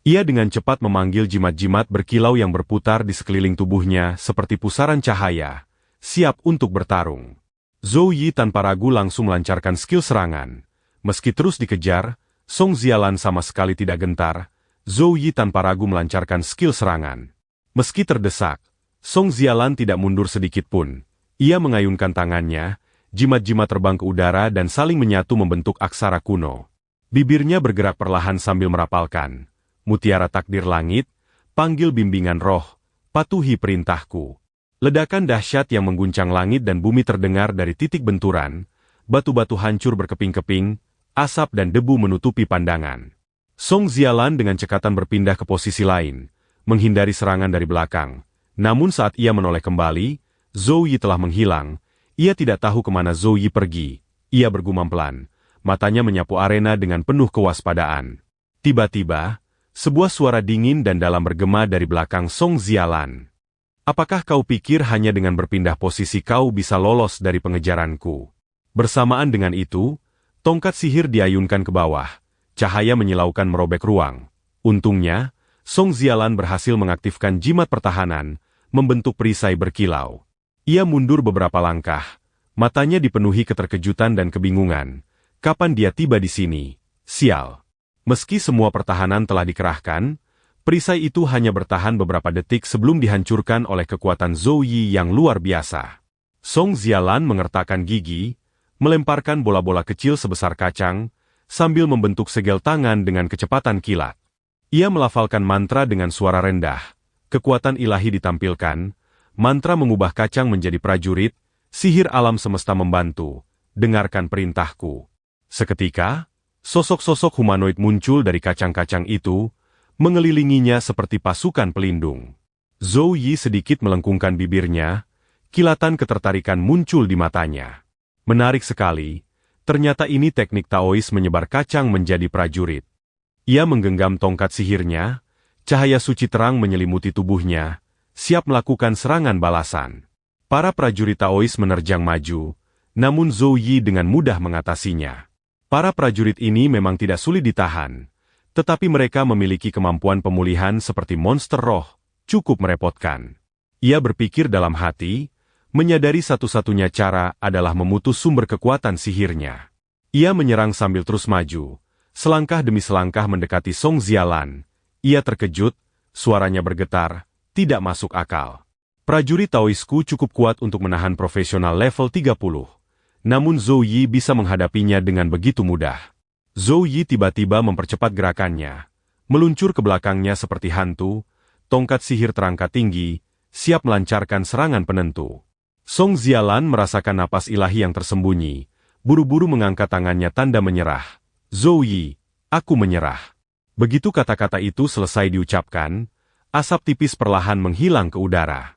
Ia dengan cepat memanggil jimat-jimat berkilau yang berputar di sekeliling tubuhnya seperti pusaran cahaya, siap untuk bertarung. Zhou Yi tanpa ragu langsung melancarkan skill serangan. Meski terus dikejar, Song Zialan sama sekali tidak gentar. Zhou Yi tanpa ragu melancarkan skill serangan. Meski terdesak, Song Zialan tidak mundur sedikit pun. Ia mengayunkan tangannya, jimat-jimat terbang ke udara dan saling menyatu membentuk aksara kuno. Bibirnya bergerak perlahan sambil merapalkan. Mutiara takdir langit, panggil bimbingan roh, patuhi perintahku. Ledakan dahsyat yang mengguncang langit dan bumi terdengar dari titik benturan, batu-batu hancur berkeping-keping, asap dan debu menutupi pandangan. Song Zialan dengan cekatan berpindah ke posisi lain, menghindari serangan dari belakang. Namun saat ia menoleh kembali, Zhou Yi telah menghilang. Ia tidak tahu kemana Zhou Yi pergi. Ia bergumam pelan, matanya menyapu arena dengan penuh kewaspadaan. Tiba-tiba, sebuah suara dingin dan dalam bergema dari belakang Song Zialan. Apakah kau pikir hanya dengan berpindah posisi kau bisa lolos dari pengejaranku? Bersamaan dengan itu, tongkat sihir diayunkan ke bawah. Cahaya menyilaukan merobek ruang. Untungnya, Song Zialan berhasil mengaktifkan jimat pertahanan, membentuk perisai berkilau. Ia mundur beberapa langkah. Matanya dipenuhi keterkejutan dan kebingungan. Kapan dia tiba di sini? Sial. Meski semua pertahanan telah dikerahkan, perisai itu hanya bertahan beberapa detik sebelum dihancurkan oleh kekuatan Zhou Yi yang luar biasa. Song Zialan mengertakkan gigi, melemparkan bola-bola kecil sebesar kacang, sambil membentuk segel tangan dengan kecepatan kilat. Ia melafalkan mantra dengan suara rendah. Kekuatan ilahi ditampilkan, mantra mengubah kacang menjadi prajurit, sihir alam semesta membantu, dengarkan perintahku. Seketika, sosok-sosok humanoid muncul dari kacang-kacang itu, mengelilinginya seperti pasukan pelindung. Zhou Yi sedikit melengkungkan bibirnya, kilatan ketertarikan muncul di matanya. Menarik sekali, ternyata ini teknik Taois menyebar kacang menjadi prajurit. Ia menggenggam tongkat sihirnya, cahaya suci terang menyelimuti tubuhnya, siap melakukan serangan balasan. Para prajurit Taois menerjang maju, namun Zhou Yi dengan mudah mengatasinya. Para prajurit ini memang tidak sulit ditahan, tetapi mereka memiliki kemampuan pemulihan seperti monster roh, cukup merepotkan. Ia berpikir dalam hati, menyadari satu-satunya cara adalah memutus sumber kekuatan sihirnya. Ia menyerang sambil terus maju, selangkah demi selangkah mendekati Song Zialan. Ia terkejut, suaranya bergetar, tidak masuk akal. Prajurit Taoisku cukup kuat untuk menahan profesional level 30. Namun Zhou Yi bisa menghadapinya dengan begitu mudah. Zhou Yi tiba-tiba mempercepat gerakannya, meluncur ke belakangnya seperti hantu, tongkat sihir terangkat tinggi, siap melancarkan serangan penentu. Song Zialan merasakan napas ilahi yang tersembunyi, buru-buru mengangkat tangannya tanda menyerah. Zhou Yi, aku menyerah. Begitu kata-kata itu selesai diucapkan, asap tipis perlahan menghilang ke udara.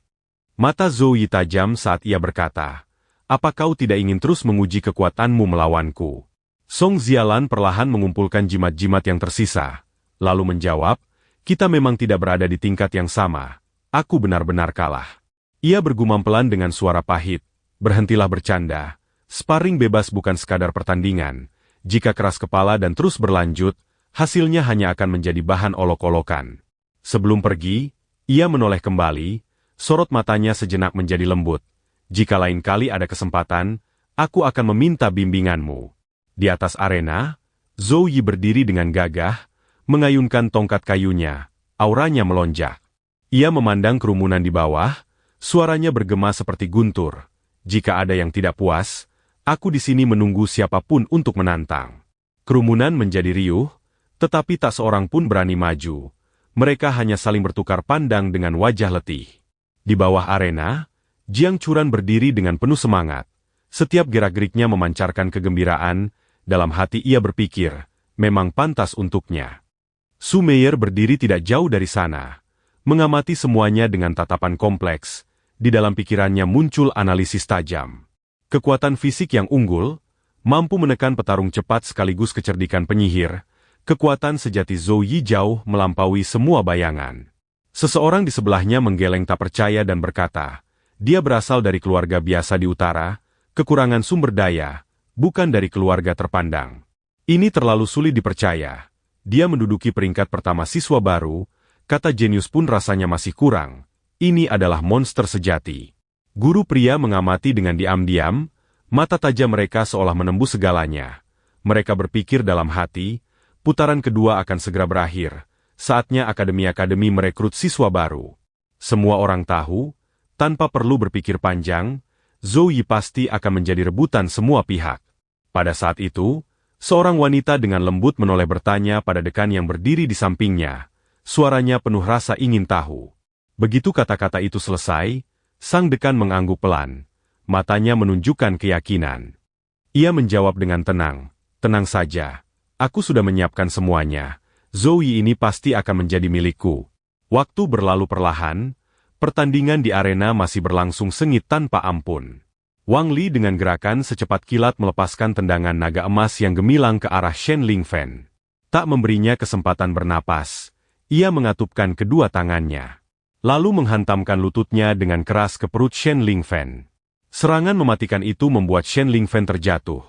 Mata Zhou Yi tajam saat ia berkata, apa kau tidak ingin terus menguji kekuatanmu melawanku? Song Zialan perlahan mengumpulkan jimat-jimat yang tersisa, lalu menjawab, kita memang tidak berada di tingkat yang sama. Aku benar-benar kalah. Ia bergumam pelan dengan suara pahit, berhentilah bercanda. Sparring bebas bukan sekadar pertandingan. Jika keras kepala dan terus berlanjut, hasilnya hanya akan menjadi bahan olok-olokan. Sebelum pergi, ia menoleh kembali, sorot matanya sejenak menjadi lembut. Jika lain kali ada kesempatan, aku akan meminta bimbinganmu. Di atas arena, Zhou Yi berdiri dengan gagah, mengayunkan tongkat kayunya, auranya melonjak. Ia memandang kerumunan di bawah, suaranya bergema seperti guntur. Jika ada yang tidak puas, aku di sini menunggu siapapun untuk menantang. Kerumunan menjadi riuh, tetapi tak seorang pun berani maju. Mereka hanya saling bertukar pandang dengan wajah letih. Di bawah arena, Jiang Churan berdiri dengan penuh semangat. Setiap gerak-geriknya memancarkan kegembiraan, dalam hati ia berpikir, memang pantas untuknya. Su Meier berdiri tidak jauh dari sana, mengamati semuanya dengan tatapan kompleks. Di dalam pikirannya muncul analisis tajam. Kekuatan fisik yang unggul, mampu menekan petarung cepat sekaligus kecerdikan penyihir, kekuatan sejati Zhou Yi jauh melampaui semua bayangan. Seseorang di sebelahnya menggeleng tak percaya dan berkata, dia berasal dari keluarga biasa di utara, kekurangan sumber daya, bukan dari keluarga terpandang. Ini terlalu sulit dipercaya. Dia menduduki peringkat pertama siswa baru, kata jenius pun rasanya masih kurang. Ini adalah monster sejati. Guru pria mengamati dengan diam-diam, mata tajam mereka seolah menembus segalanya. Mereka berpikir dalam hati, putaran kedua akan segera berakhir. Saatnya akademi-akademi merekrut siswa baru. Semua orang tahu, tanpa perlu berpikir panjang, Zhou Yi pasti akan menjadi rebutan semua pihak. Pada saat itu, seorang wanita dengan lembut menoleh bertanya pada dekan yang berdiri di sampingnya. Suaranya penuh rasa ingin tahu. Begitu kata-kata itu selesai, sang dekan mengangguk pelan. Matanya menunjukkan keyakinan. Ia menjawab dengan tenang, "Tenang saja, aku sudah menyiapkan semuanya. Zhou Yi ini pasti akan menjadi milikku." Waktu berlalu perlahan, pertandingan di arena masih berlangsung sengit tanpa ampun. Wang Li dengan gerakan secepat kilat melepaskan tendangan naga emas yang gemilang ke arah Shen Lingfen. Tak memberinya kesempatan bernapas, ia mengatupkan kedua tangannya. Lalu menghantamkan lututnya dengan keras ke perut Shen Lingfen. Serangan mematikan itu membuat Shen Lingfen terjatuh.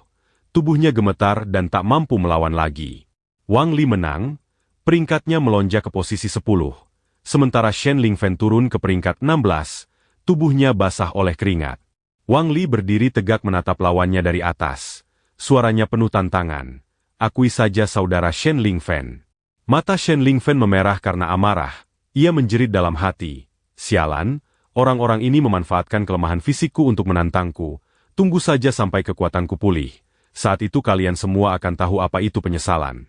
Tubuhnya gemetar dan tak mampu melawan lagi. Wang Li menang, peringkatnya melonjak ke posisi 10. Sementara Shen Lingfen turun ke peringkat 16, tubuhnya basah oleh keringat. Wang Li berdiri tegak menatap lawannya dari atas. Suaranya penuh tantangan. "Akui saja saudara Shen Lingfen." Mata Shen Lingfen memerah karena amarah. Ia menjerit dalam hati. "Sialan, orang-orang ini memanfaatkan kelemahan fisikku untuk menantangku. Tunggu saja sampai kekuatanku pulih. Saat itu kalian semua akan tahu apa itu penyesalan."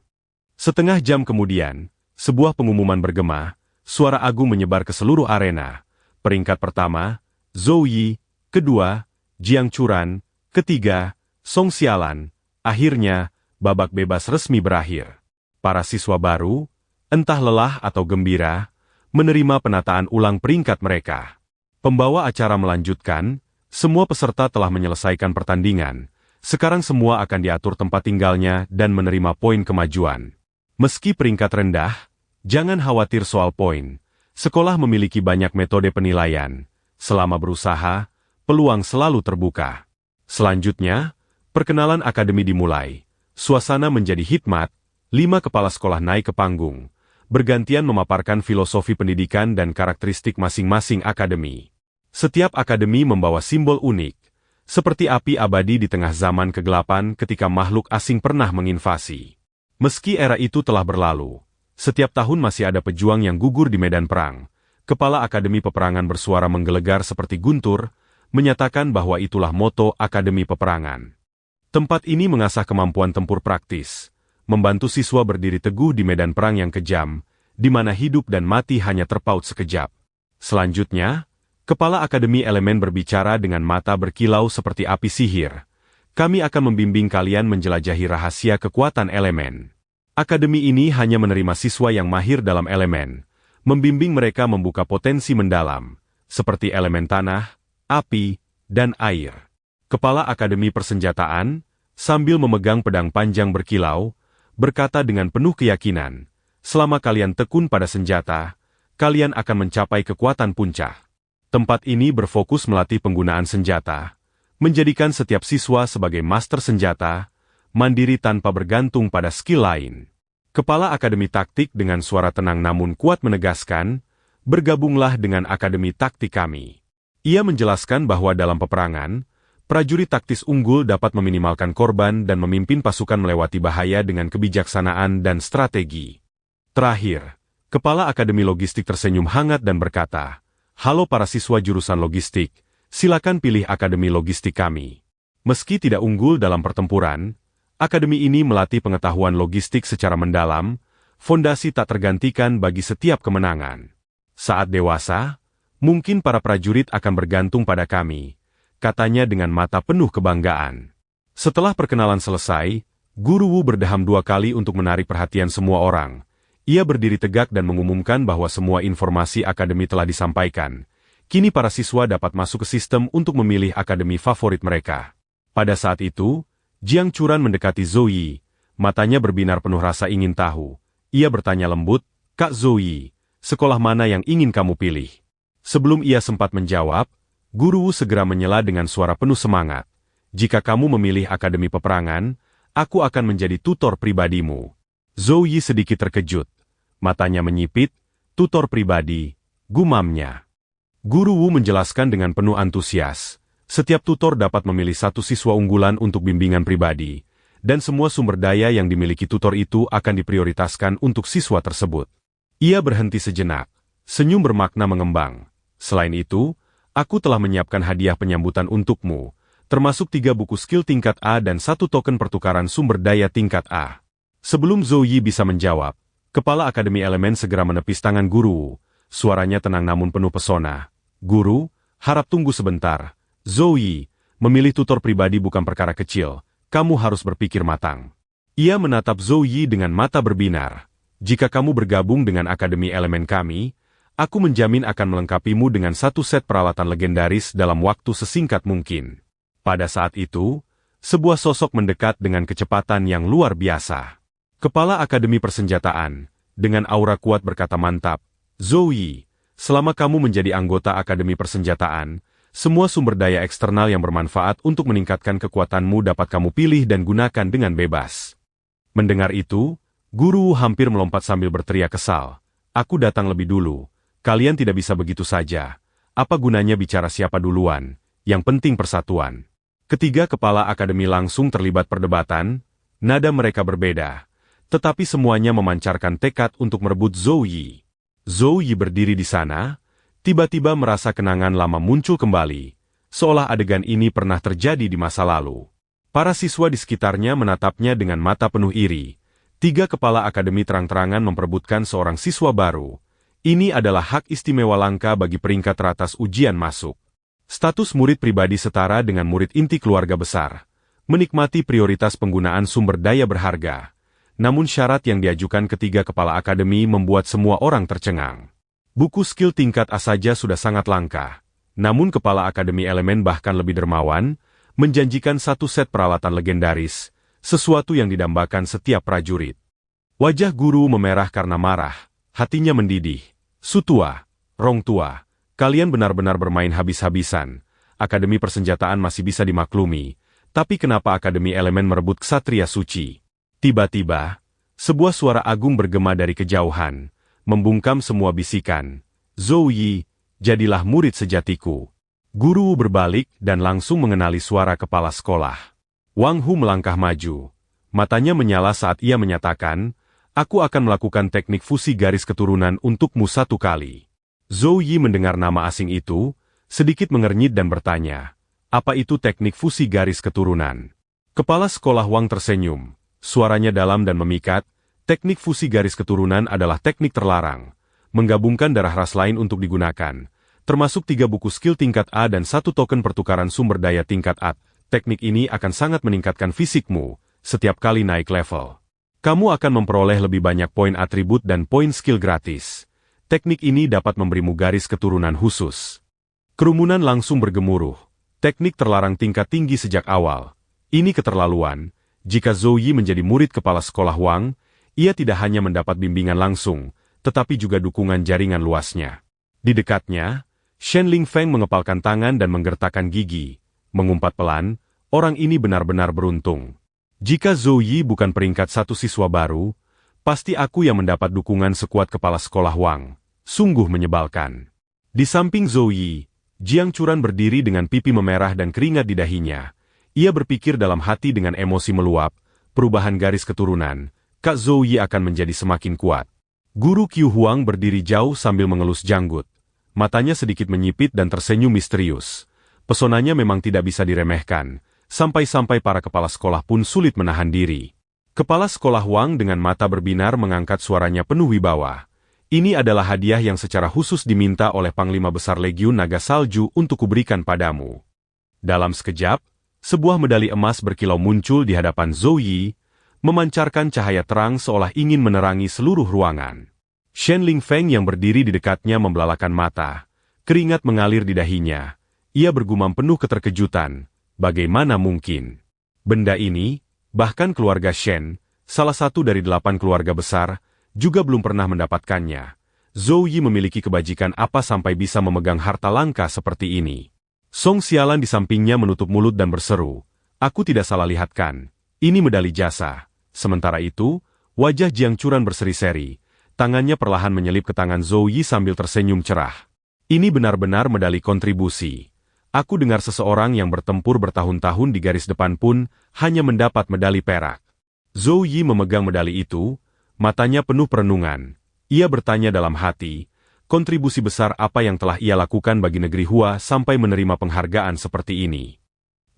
Setengah jam kemudian, sebuah pengumuman bergema, suara agung menyebar ke seluruh arena. Peringkat pertama, Zhou Yi. Kedua, Jiang Churan. Ketiga, Song Xialan. Akhirnya, babak bebas resmi berakhir. Para siswa baru, entah lelah atau gembira, menerima penataan ulang peringkat mereka. Pembawa acara melanjutkan, semua peserta telah menyelesaikan pertandingan. Sekarang semua akan diatur tempat tinggalnya dan menerima poin kemajuan. Meski peringkat rendah, jangan khawatir soal poin. Sekolah memiliki banyak metode penilaian. Selama berusaha, peluang selalu terbuka. Selanjutnya, perkenalan akademi dimulai. Suasana menjadi hikmat, 5 kepala sekolah naik ke panggung, bergantian memaparkan filosofi pendidikan dan karakteristik masing-masing akademi. Setiap akademi membawa simbol unik, seperti api abadi di tengah zaman kegelapan ketika makhluk asing pernah menginvasi. Meski era itu telah berlalu, setiap tahun masih ada pejuang yang gugur di medan perang. Kepala Akademi Peperangan bersuara menggelegar seperti guntur, menyatakan bahwa itulah moto Akademi Peperangan. Tempat ini mengasah kemampuan tempur praktis, membantu siswa berdiri teguh di medan perang yang kejam, di mana hidup dan mati hanya terpaut sekejap. Selanjutnya, Kepala Akademi Elemen berbicara dengan mata berkilau seperti api sihir. "Kami akan membimbing kalian menjelajahi rahasia kekuatan elemen." Akademi ini hanya menerima siswa yang mahir dalam elemen, membimbing mereka membuka potensi mendalam, seperti elemen tanah, api, dan air. Kepala Akademi Persenjataan, sambil memegang pedang panjang berkilau, berkata dengan penuh keyakinan, "Selama kalian tekun pada senjata, kalian akan mencapai kekuatan puncak." Tempat ini berfokus melatih penggunaan senjata, menjadikan setiap siswa sebagai master senjata, mandiri tanpa bergantung pada skill lain. Kepala Akademi Taktik dengan suara tenang namun kuat menegaskan, "Bergabunglah dengan Akademi Taktik kami." Ia menjelaskan bahwa dalam peperangan, prajurit taktis unggul dapat meminimalkan korban dan memimpin pasukan melewati bahaya dengan kebijaksanaan dan strategi. Terakhir, Kepala Akademi Logistik tersenyum hangat dan berkata, "Halo para siswa jurusan logistik, silakan pilih Akademi Logistik kami." Meski tidak unggul dalam pertempuran, akademi ini melatih pengetahuan logistik secara mendalam, fondasi tak tergantikan bagi setiap kemenangan. Saat dewasa, mungkin para prajurit akan bergantung pada kami, katanya dengan mata penuh kebanggaan. Setelah perkenalan selesai, Guru Wu berdeham 2 kali untuk menarik perhatian semua orang. Ia berdiri tegak dan mengumumkan bahwa semua informasi akademi telah disampaikan. Kini para siswa dapat masuk ke sistem untuk memilih akademi favorit mereka. Pada saat itu, Jiang Churan mendekati Zhou Yi, matanya berbinar penuh rasa ingin tahu. Ia bertanya lembut, "Kak Zhou Yi, sekolah mana yang ingin kamu pilih?" Sebelum ia sempat menjawab, Guru Wu segera menyela dengan suara penuh semangat. "Jika kamu memilih Akademi Peperangan, aku akan menjadi tutor pribadimu." Zhou Yi sedikit terkejut. Matanya menyipit. Tutor pribadi, gumamnya. Guru Wu menjelaskan dengan penuh antusias. Setiap tutor dapat memilih satu siswa unggulan untuk bimbingan pribadi, dan semua sumber daya yang dimiliki tutor itu akan diprioritaskan untuk siswa tersebut. Ia berhenti sejenak. Senyum bermakna mengembang. Selain itu, aku telah menyiapkan hadiah penyambutan untukmu, termasuk 3 buku skill tingkat A dan 1 token pertukaran sumber daya tingkat A. Sebelum Zhou Yi bisa menjawab, Kepala Akademi Elemen segera menepis tangan Guru Wu. Suaranya tenang namun penuh pesona. Guru, harap tunggu sebentar. Zhou Yi, memilih tutor pribadi bukan perkara kecil. Kamu harus berpikir matang. Ia menatap Zhou Yi dengan mata berbinar. Jika kamu bergabung dengan Akademi Elemen kami, aku menjamin akan melengkapimu dengan 1 set peralatan legendaris dalam waktu sesingkat mungkin. Pada saat itu, sebuah sosok mendekat dengan kecepatan yang luar biasa. Kepala Akademi Persenjataan, dengan aura kuat berkata mantap, Zhou Yi, selama kamu menjadi anggota Akademi Persenjataan, semua sumber daya eksternal yang bermanfaat untuk meningkatkan kekuatanmu dapat kamu pilih dan gunakan dengan bebas. Mendengar itu, Guru hampir melompat sambil berteriak kesal. Aku datang lebih dulu. Kalian tidak bisa begitu saja. Apa gunanya bicara siapa duluan? Yang penting persatuan. Ketiga kepala akademi langsung terlibat perdebatan. Nada mereka berbeda. Tetapi semuanya memancarkan tekad untuk merebut Zhou Yi. Zhou Yi berdiri di sana, tiba-tiba merasa kenangan lama muncul kembali, seolah adegan ini pernah terjadi di masa lalu. Para siswa di sekitarnya menatapnya dengan mata penuh iri. 3 kepala akademi terang-terangan memperebutkan seorang siswa baru. Ini adalah hak istimewa langka bagi peringkat teratas ujian masuk. Status murid pribadi setara dengan murid inti keluarga besar. Menikmati prioritas penggunaan sumber daya berharga. Namun syarat yang diajukan ketiga kepala akademi membuat semua orang tercengang. Buku skill tingkat A saja sudah sangat langka. Namun kepala akademi elemen bahkan lebih dermawan, menjanjikan 1 set peralatan legendaris, sesuatu yang didambakan setiap prajurit. Wajah guru memerah karena marah, hatinya mendidih. Sutua, Rong Tua, kalian benar-benar bermain habis-habisan. Akademi persenjataan masih bisa dimaklumi, tapi kenapa akademi elemen merebut ksatria suci? Tiba-tiba, sebuah suara agung bergema dari kejauhan, membungkam semua bisikan. Zhou Yi, jadilah murid sejatiku. Guru berbalik dan langsung mengenali suara kepala sekolah. Wang Hu melangkah maju. Matanya menyala saat ia menyatakan, aku akan melakukan teknik fusi garis keturunan untukmu 1 kali. Zhou Yi mendengar nama asing itu, sedikit mengernyit dan bertanya, apa itu teknik fusi garis keturunan? Kepala sekolah Wang tersenyum. Suaranya dalam dan memikat, teknik fusi garis keturunan adalah teknik terlarang, menggabungkan darah ras lain untuk digunakan, termasuk 3 buku skill tingkat A dan 1 token pertukaran sumber daya tingkat A. Teknik ini akan sangat meningkatkan fisikmu, setiap kali naik level. Kamu akan memperoleh lebih banyak poin atribut dan poin skill gratis. Teknik ini dapat memberimu garis keturunan khusus. Kerumunan langsung bergemuruh. Teknik terlarang tingkat tinggi sejak awal. Ini keterlaluan. Jika Zhou Yi menjadi murid kepala sekolah Wang, ia tidak hanya mendapat bimbingan langsung, tetapi juga dukungan jaringan luasnya. Di dekatnya, Shen Lingfeng mengepalkan tangan dan menggertakkan gigi. Mengumpat pelan, orang ini benar-benar beruntung. Jika Zhou Yi bukan peringkat 1 siswa baru, pasti aku yang mendapat dukungan sekuat kepala sekolah Wang. Sungguh menyebalkan. Di samping Zhou Yi, Jiang Churan berdiri dengan pipi memerah dan keringat di dahinya. Ia berpikir dalam hati dengan emosi meluap, perubahan garis keturunan, Kak Zhou Yi akan menjadi semakin kuat. Guru Qiu Huang berdiri jauh sambil mengelus janggut. Matanya sedikit menyipit dan tersenyum misterius. Pesonanya memang tidak bisa diremehkan, sampai-sampai para kepala sekolah pun sulit menahan diri. Kepala sekolah Wang dengan mata berbinar mengangkat suaranya penuh wibawa. Ini adalah hadiah yang secara khusus diminta oleh Panglima Besar Legiun Naga Salju untuk kuberikan padamu. Dalam sekejap, sebuah medali emas berkilau muncul di hadapan Zhou Yi, memancarkan cahaya terang seolah ingin menerangi seluruh ruangan. Shen Lingfeng yang berdiri di dekatnya membelalakan mata, keringat mengalir di dahinya. Ia bergumam penuh keterkejutan, bagaimana mungkin? Benda ini, bahkan keluarga Shen, salah satu dari 8 keluarga besar, juga belum pernah mendapatkannya. Zhou Yi memiliki kebajikan apa sampai bisa memegang harta langka seperti ini? Song Xialan di sampingnya menutup mulut dan berseru, aku tidak salah lihat kan, ini medali jasa. Sementara itu, Wajah Jiang Churan berseri-seri, tangannya perlahan menyelip ke tangan Zhou Yi sambil tersenyum cerah. Ini benar-benar medali kontribusi. Aku dengar seseorang yang bertempur bertahun-tahun di garis depan pun hanya mendapat medali perak. Zhou Yi memegang medali itu, matanya penuh perenungan. Ia bertanya dalam hati, kontribusi besar apa yang telah ia lakukan bagi negeri Hua sampai menerima penghargaan seperti ini.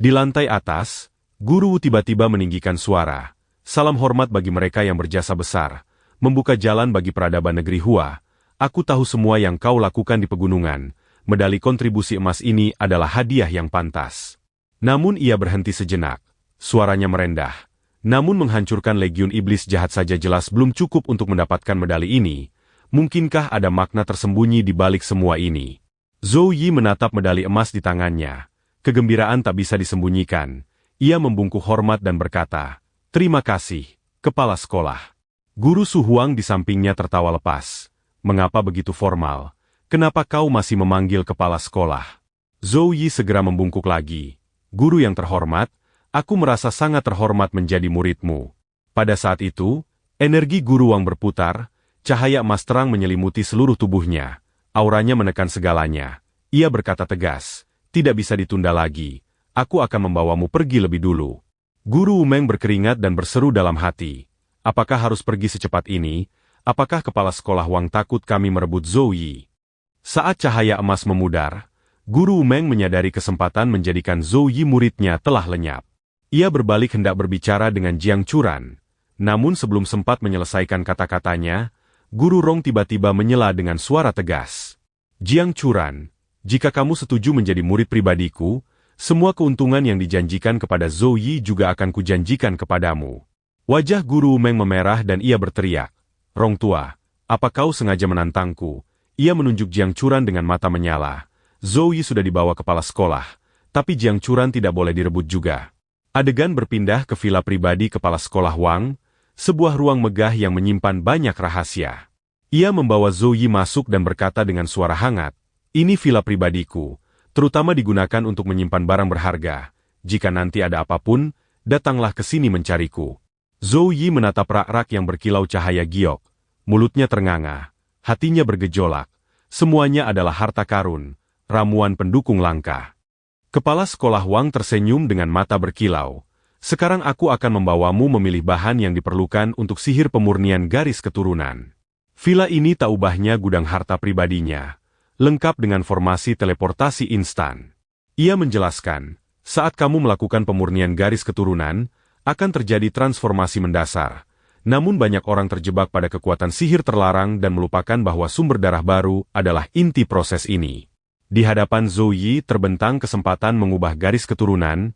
Di lantai atas, Guru Wu tiba-tiba meninggikan suara. Salam hormat bagi mereka yang berjasa besar, membuka jalan bagi peradaban negeri Hua. Aku tahu semua yang kau lakukan di pegunungan. Medali kontribusi emas ini adalah hadiah yang pantas. Namun ia berhenti sejenak. Suaranya merendah. Namun menghancurkan legiun iblis jahat saja jelas belum cukup untuk mendapatkan medali ini. Mungkinkah ada makna tersembunyi di balik semua ini? Zhou Yi menatap medali emas di tangannya. Kegembiraan tak bisa disembunyikan. Ia membungkuk hormat dan berkata, "Terima kasih, kepala sekolah." Guru Su Huang di sampingnya tertawa lepas. "Mengapa begitu formal? Kenapa kau masih memanggil kepala sekolah?" Zhou Yi segera membungkuk lagi. "Guru yang terhormat, aku merasa sangat terhormat menjadi muridmu." Pada saat itu, energi Guru Wang berputar, cahaya emas terang menyelimuti seluruh tubuhnya. Auranya menekan segalanya. Ia berkata tegas, "Tidak bisa ditunda lagi. Aku akan membawamu pergi lebih dulu." Guru Umeng berkeringat dan berseru dalam hati. Apakah harus pergi secepat ini? Apakah kepala sekolah Wang takut kami merebut Zhou Yi? Saat cahaya emas memudar, Guru Umeng menyadari kesempatan menjadikan Zhou Yi muridnya telah lenyap. Ia berbalik hendak berbicara dengan Jiang Churan. Namun sebelum sempat menyelesaikan kata-katanya, Guru Rong tiba-tiba menyela dengan suara tegas. "Jiang Churan, jika kamu setuju menjadi murid pribadiku, semua keuntungan yang dijanjikan kepada Zhou Yi juga akan kujanjikan kepadamu." Wajah Guru Umeng memerah dan ia berteriak, "Rong tua, apa kau sengaja menantangku?" Ia menunjuk Jiang Churan dengan mata menyala. Zhou Yi sudah dibawa kepala sekolah, tapi Jiang Churan tidak boleh direbut juga. Adegan berpindah ke villa pribadi kepala sekolah Wang, sebuah ruang megah yang menyimpan banyak rahasia. Ia membawa Zhou Yi masuk dan berkata dengan suara hangat, "Ini villa pribadiku. Terutama digunakan untuk menyimpan barang berharga. Jika nanti ada apapun, datanglah ke sini mencariku." Zhou Yi menatap rak-rak yang berkilau cahaya giok. Mulutnya ternganga, hatinya bergejolak. Semuanya adalah harta karun, ramuan pendukung langka. Kepala sekolah Wang tersenyum dengan mata berkilau. "Sekarang aku akan membawamu memilih bahan yang diperlukan untuk sihir pemurnian garis keturunan." Villa ini tak ubahnya gudang harta pribadinya, lengkap dengan formasi teleportasi instan. Ia menjelaskan, saat kamu melakukan pemurnian garis keturunan, akan terjadi transformasi mendasar. Namun banyak orang terjebak pada kekuatan sihir terlarang dan melupakan bahwa sumber darah baru adalah inti proses ini. Di hadapan Zhou Yi terbentang kesempatan mengubah garis keturunan,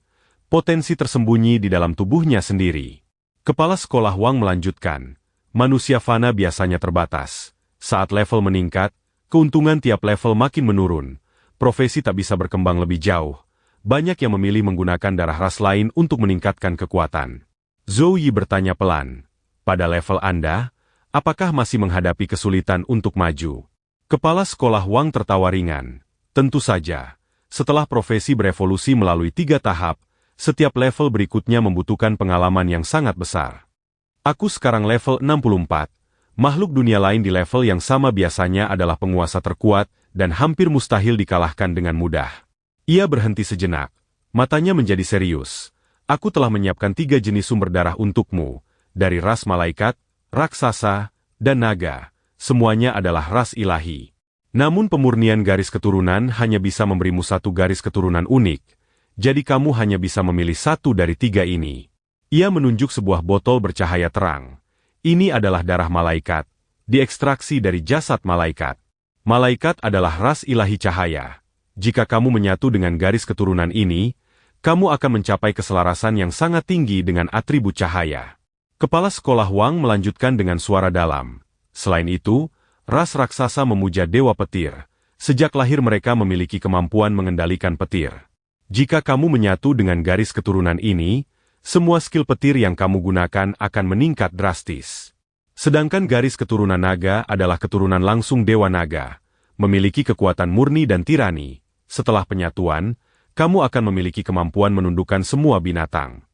potensi tersembunyi di dalam tubuhnya sendiri. Kepala sekolah Wang melanjutkan, "Manusia fana biasanya terbatas. Saat level meningkat, keuntungan tiap level makin menurun. Profesi tak bisa berkembang lebih jauh. Banyak yang memilih menggunakan darah ras lain untuk meningkatkan kekuatan." Zhou Yi bertanya pelan, "Pada level Anda, apakah masih menghadapi kesulitan untuk maju?" Kepala sekolah Wang tertawa ringan. "Tentu saja. Setelah profesi berevolusi melalui 3 tahap, setiap level berikutnya membutuhkan pengalaman yang sangat besar. Aku sekarang level 64. Makhluk dunia lain di level yang sama biasanya adalah penguasa terkuat dan hampir mustahil dikalahkan dengan mudah." Ia berhenti sejenak. Matanya menjadi serius. "Aku telah menyiapkan 3 jenis sumber darah untukmu. Dari ras malaikat, raksasa, dan naga. Semuanya adalah ras ilahi. Namun pemurnian garis keturunan hanya bisa memberimu 1 garis keturunan unik. Jadi kamu hanya bisa memilih 1 dari 3 ini." Ia menunjuk sebuah botol bercahaya terang. "Ini adalah darah malaikat. Diekstraksi dari jasad malaikat. Malaikat adalah ras ilahi cahaya. Jika kamu menyatu dengan garis keturunan ini, kamu akan mencapai keselarasan yang sangat tinggi dengan atribut cahaya." Kepala sekolah Wang melanjutkan dengan suara dalam. "Selain itu, ras raksasa memuja dewa petir. Sejak lahir mereka memiliki kemampuan mengendalikan petir. Jika kamu menyatu dengan garis keturunan ini, semua skill petir yang kamu gunakan akan meningkat drastis. Sedangkan garis keturunan naga adalah keturunan langsung dewa naga, memiliki kekuatan murni dan tirani. Setelah penyatuan, kamu akan memiliki kemampuan menundukkan semua binatang."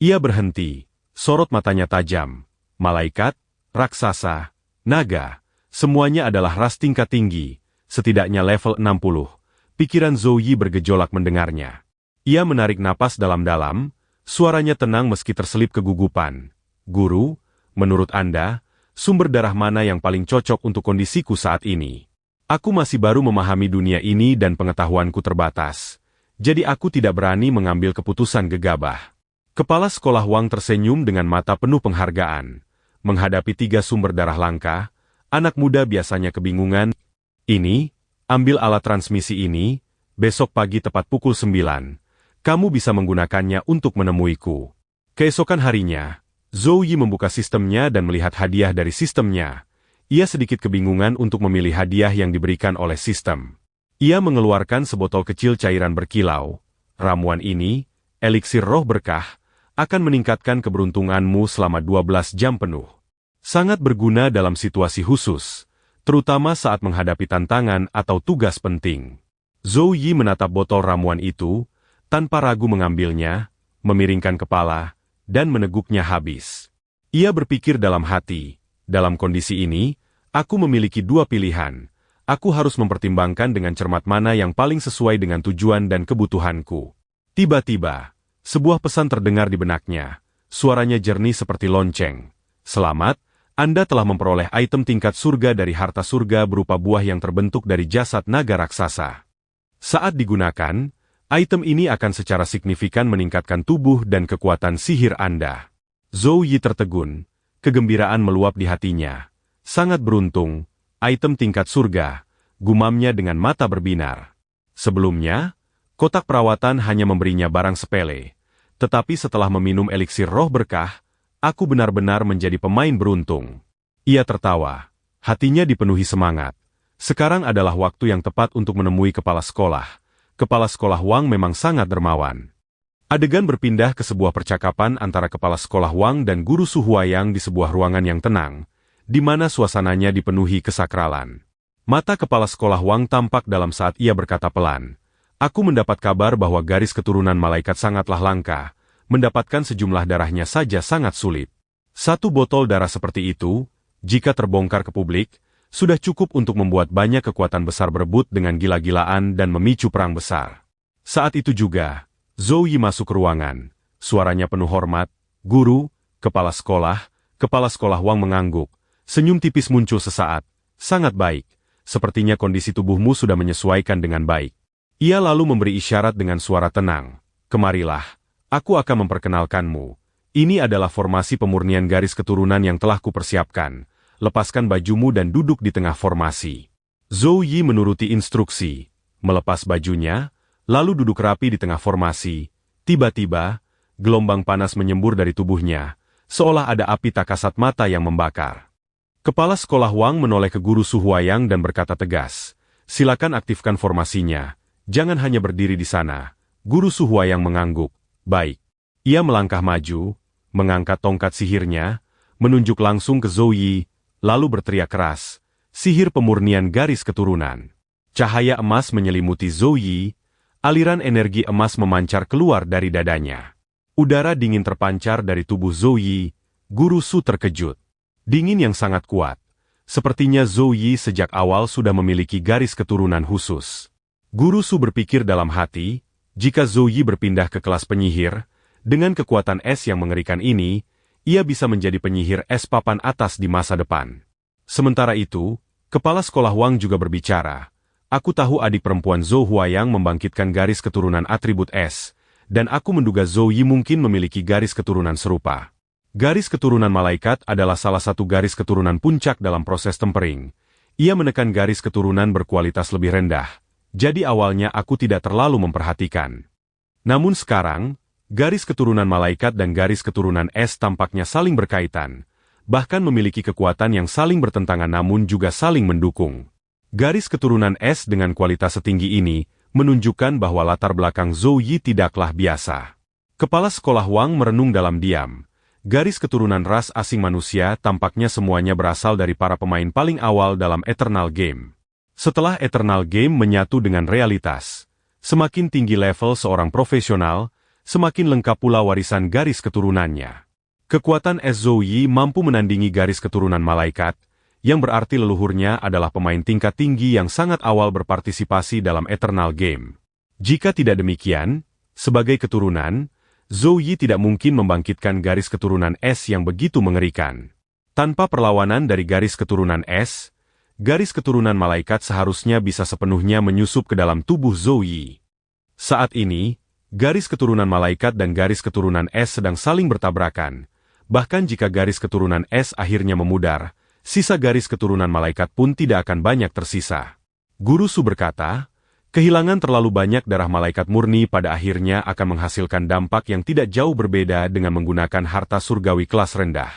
Ia berhenti, sorot matanya tajam. malaikat, raksasa, naga, semuanya adalah ras tingkat tinggi, setidaknya level 60. Pikiran Zhou Yi bergejolak mendengarnya. Ia menarik napas dalam-dalam, suaranya tenang meski terselip kegugupan. Guru, menurut Anda, sumber darah mana yang paling cocok untuk kondisiku saat ini? Aku masih baru memahami dunia ini dan pengetahuanku terbatas. Jadi aku tidak berani mengambil keputusan gegabah. Kepala sekolah Wang tersenyum dengan mata penuh penghargaan. Menghadapi 3 sumber darah langka, anak muda biasanya kebingungan. Ini, ambil alat transmisi ini, besok pagi tepat pukul 9. Kamu bisa menggunakannya untuk menemuiku. Keesokan harinya, Zhou Yi membuka sistemnya dan melihat hadiah dari sistemnya. Ia sedikit kebingungan untuk memilih hadiah yang diberikan oleh sistem. Ia mengeluarkan sebotol kecil cairan berkilau. Ramuan ini, eliksir roh berkah, akan meningkatkan keberuntunganmu selama 12 jam penuh. Sangat berguna dalam situasi khusus, terutama saat menghadapi tantangan atau tugas penting. Zhou Yi menatap botol ramuan itu, tanpa ragu mengambilnya, memiringkan kepala, dan meneguknya habis. Ia berpikir dalam hati, dalam kondisi ini, aku memiliki 2 pilihan. Aku harus mempertimbangkan dengan cermat mana yang paling sesuai dengan tujuan dan kebutuhanku. Tiba-tiba, sebuah pesan terdengar di benaknya. Suaranya jernih seperti lonceng. Selamat, Anda telah memperoleh item tingkat surga dari harta surga berupa buah yang terbentuk dari jasad naga raksasa. Saat digunakan, item ini akan secara signifikan meningkatkan tubuh dan kekuatan sihir Anda. Zhou Yi tertegun, kegembiraan meluap di hatinya. Sangat beruntung, item tingkat surga, gumamnya dengan mata berbinar. Sebelumnya, kotak perawatan hanya memberinya barang sepele. Tetapi setelah meminum eliksir roh berkah, aku benar-benar menjadi pemain beruntung. Ia tertawa, hatinya dipenuhi semangat. Sekarang adalah waktu yang tepat untuk menemui kepala sekolah. Kepala sekolah Wang memang sangat dermawan. Adegan berpindah ke sebuah percakapan antara kepala sekolah Wang dan guru Su Huayang di sebuah ruangan yang tenang, di mana suasananya dipenuhi kesakralan. Mata kepala sekolah Wang tampak dalam saat ia berkata pelan, "Aku mendapat kabar bahwa garis keturunan malaikat sangatlah langka. Mendapatkan sejumlah darahnya saja sangat sulit. 1 botol darah seperti itu, jika terbongkar ke publik, sudah cukup untuk membuat banyak kekuatan besar berebut dengan gila-gilaan dan memicu perang besar." Saat itu juga, Zhou Yi masuk ke ruangan. Suaranya penuh hormat. "Guru, kepala sekolah Wang mengangguk. Senyum tipis muncul sesaat. Sangat baik. Sepertinya kondisi tubuhmu sudah menyesuaikan dengan baik." Ia lalu memberi isyarat dengan suara tenang. "Kemarilah. Aku akan memperkenalkanmu. Ini adalah formasi pemurnian garis keturunan yang telah kupersiapkan. Lepaskan bajumu dan duduk di tengah formasi." Zhou Yi menuruti instruksi, melepas bajunya, lalu duduk rapi di tengah formasi. Tiba-tiba, gelombang panas menyembur dari tubuhnya, seolah ada api tak kasat mata yang membakar. Kepala sekolah Wang menoleh ke guru Su Huayang dan berkata tegas, "Silakan aktifkan formasinya. Jangan hanya berdiri di sana." Guru Su Huayang mengangguk. "Baik." Ia melangkah maju, mengangkat tongkat sihirnya, menunjuk langsung ke Zhou Yi, lalu berteriak keras, "Sihir pemurnian garis keturunan." Cahaya emas menyelimuti Zhou Yi, aliran energi emas memancar keluar dari dadanya. Udara dingin terpancar dari tubuh Zhou Yi, guru Su terkejut. Dingin yang sangat kuat. Sepertinya Zhou Yi sejak awal sudah memiliki garis keturunan khusus. Guru Su berpikir dalam hati, jika Zhou Yi berpindah ke kelas penyihir, dengan kekuatan es yang mengerikan ini, ia bisa menjadi penyihir es papan atas di masa depan. Sementara itu, kepala sekolah Wang juga berbicara, "Aku tahu adik perempuan Zhou Huayang membangkitkan garis keturunan atribut es, dan aku menduga Zhou Yi mungkin memiliki garis keturunan serupa. Garis keturunan malaikat adalah salah satu garis keturunan puncak dalam proses tempering. Ia menekan garis keturunan berkualitas lebih rendah. Jadi awalnya aku tidak terlalu memperhatikan. Namun sekarang, garis keturunan malaikat dan garis keturunan es tampaknya saling berkaitan, bahkan memiliki kekuatan yang saling bertentangan namun juga saling mendukung. Garis keturunan es dengan kualitas setinggi ini menunjukkan bahwa latar belakang Zhou Yi tidaklah biasa." Kepala sekolah Wang merenung dalam diam. Garis keturunan ras asing manusia tampaknya semuanya berasal dari para pemain paling awal dalam Eternal Game. Setelah Eternal Game menyatu dengan realitas, semakin tinggi level seorang profesional, semakin lengkap pula warisan garis keturunannya. Kekuatan es Zhou Yi mampu menandingi garis keturunan malaikat, yang berarti leluhurnya adalah pemain tingkat tinggi yang sangat awal berpartisipasi dalam Eternal Game. Jika tidak demikian, sebagai keturunan, Zhou Yi tidak mungkin membangkitkan garis keturunan es yang begitu mengerikan. Tanpa perlawanan dari garis keturunan es, garis keturunan malaikat seharusnya bisa sepenuhnya menyusup ke dalam tubuh Zhou Yi. Saat ini, garis keturunan malaikat dan garis keturunan es sedang saling bertabrakan. Bahkan jika garis keturunan es akhirnya memudar, sisa garis keturunan malaikat pun tidak akan banyak tersisa. Guru Su berkata, kehilangan terlalu banyak darah malaikat murni pada akhirnya akan menghasilkan dampak yang tidak jauh berbeda dengan menggunakan harta surgawi kelas rendah.